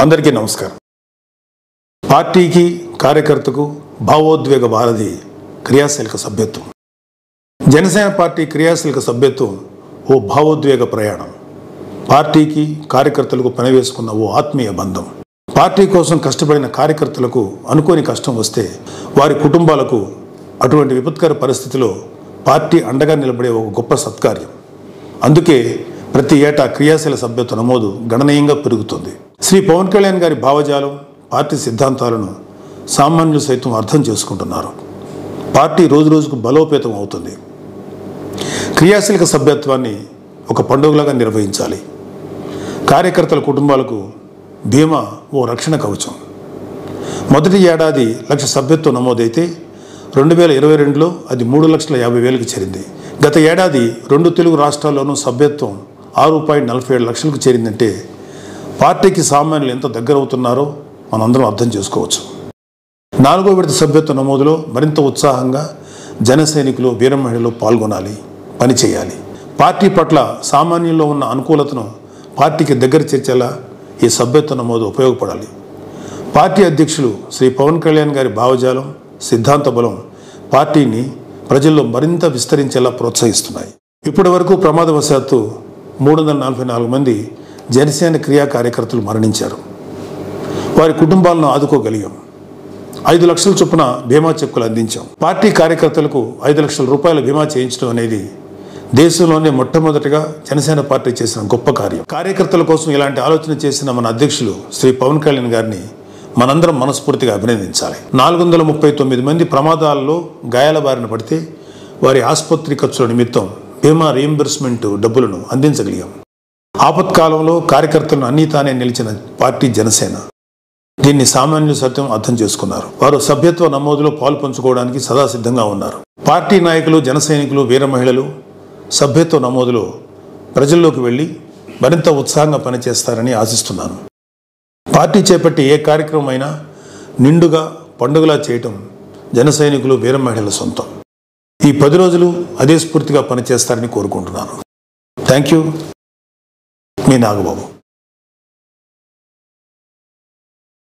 అందరికీ నమస్కారం. పార్టీకి కార్యకర్తకు భావోద్వేగ వారధి క్రియాశీలక సభ్యత్వం. జనసేన పార్టీ క్రియాశీలక సభ్యత్వం ఓ భావోద్వేగ ప్రయాణం. పార్టీకి కార్యకర్తలకు పనివేసుకున్న ఓ ఆత్మీయ బంధం. పార్టీ కోసం కష్టపడిన కార్యకర్తలకు అనుకోని కష్టం వస్తే వారి కుటుంబాలకు అటువంటి విపత్కర పరిస్థితిలో పార్టీ అండగా నిలబడే ఒక గొప్ప సత్కార్యం. అందుకే ప్రతి ఏటా క్రియాశీల సభ్యత్వ నమోదు గణనీయంగా పెరుగుతుంది. శ్రీ పవన్ కళ్యాణ్ గారి భావజాలం, పార్టీ సిద్ధాంతాలను సామాన్యులు సైతం అర్థం చేసుకుంటున్నారు. పార్టీ రోజురోజుకు బలోపేతం అవుతుంది. క్రియాశీలక సభ్యత్వాన్ని ఒక పండుగలాగా నిర్వహించాలి. కార్యకర్తల కుటుంబాలకు బీమా ఓ రక్షణ కవచం. మొదటి ఏడాది 1,00,000 సభ్యత్వం నమోదైతే 2022లో అది 3,50,000కి చేరింది. గత ఏడాది 2 తెలుగు రాష్ట్రాల్లోనూ సభ్యత్వం 6.47 లక్షలకు చేరిందంటే పార్టీకి సామాన్యులు ఎంత దగ్గర అవుతున్నారో మనందరం అర్థం చేసుకోవచ్చు. 4వ విడత సభ్యత్వ నమోదులో మరింత ఉత్సాహంగా జన సైనికులు, వీర మహిళలు పాల్గొనాలి, పనిచేయాలి. పార్టీ పట్ల సామాన్యుల్లో ఉన్న అనుకూలతను పార్టీకి దగ్గర చేర్చేలా ఈ సభ్యత్వ నమోదు ఉపయోగపడాలి. పార్టీ అధ్యక్షులు శ్రీ పవన్ కళ్యాణ్ గారి భావజాలం, సిద్ధాంత బలం పార్టీని ప్రజల్లో మరింత విస్తరించేలా ప్రోత్సహిస్తున్నాయి. ఇప్పటి వరకు ప్రమాదవశాత్తు 344 మంది జనసేన క్రియా కార్యకర్తలు మరణించారు. వారి కుటుంబాలను ఆదుకోగలిగాం. 5 లక్షల చొప్పున బీమా చెక్కులు అందించాం. పార్టీ కార్యకర్తలకు 5 లక్షల రూపాయల బీమా చేయించడం అనేది దేశంలోనే మొట్టమొదటిగా జనసేన పార్టీ చేసిన గొప్ప కార్యం. కార్యకర్తల కోసం ఇలాంటి ఆలోచన చేసిన మన అధ్యక్షులు శ్రీ పవన్ కళ్యాణ్ గారిని మనందరం మనస్ఫూర్తిగా అభినందించాలి. 439 మంది ప్రమాదాల్లో గాయాల బారిన పడితే వారి ఆసుపత్రి ఖర్చుల నిమిత్తం బీమా రీయింబర్స్మెంట్ డబ్బులను అందించగలిగాం. ఆపత్కాలంలో కార్యకర్తలను అన్నీ తానే నిలిచిన పార్టీ జనసేన. దీన్ని సామాన్యులు సత్యం అర్థం చేసుకున్నారు. వారు సభ్యత్వ నమోదులో పాలు పంచుకోవడానికి సదా సిద్ధంగా ఉన్నారు. పార్టీ నాయకులు, జన సైనికులు, వీర మహిళలు సభ్యత్వ నమోదులో ప్రజల్లోకి వెళ్ళి మరింత ఉత్సాహంగా పనిచేస్తారని ఆశిస్తున్నాను. పార్టీ చేపట్టి ఏ కార్యక్రమం అయినా నిండుగా పండుగలా చేయటం జన సైనికులు, వీర మహిళల సొంతం. ఈ 10 రోజులు అదే స్ఫూర్తిగా పనిచేస్తారని కోరుకుంటున్నాను. Thank you. మీ నాగబాబు.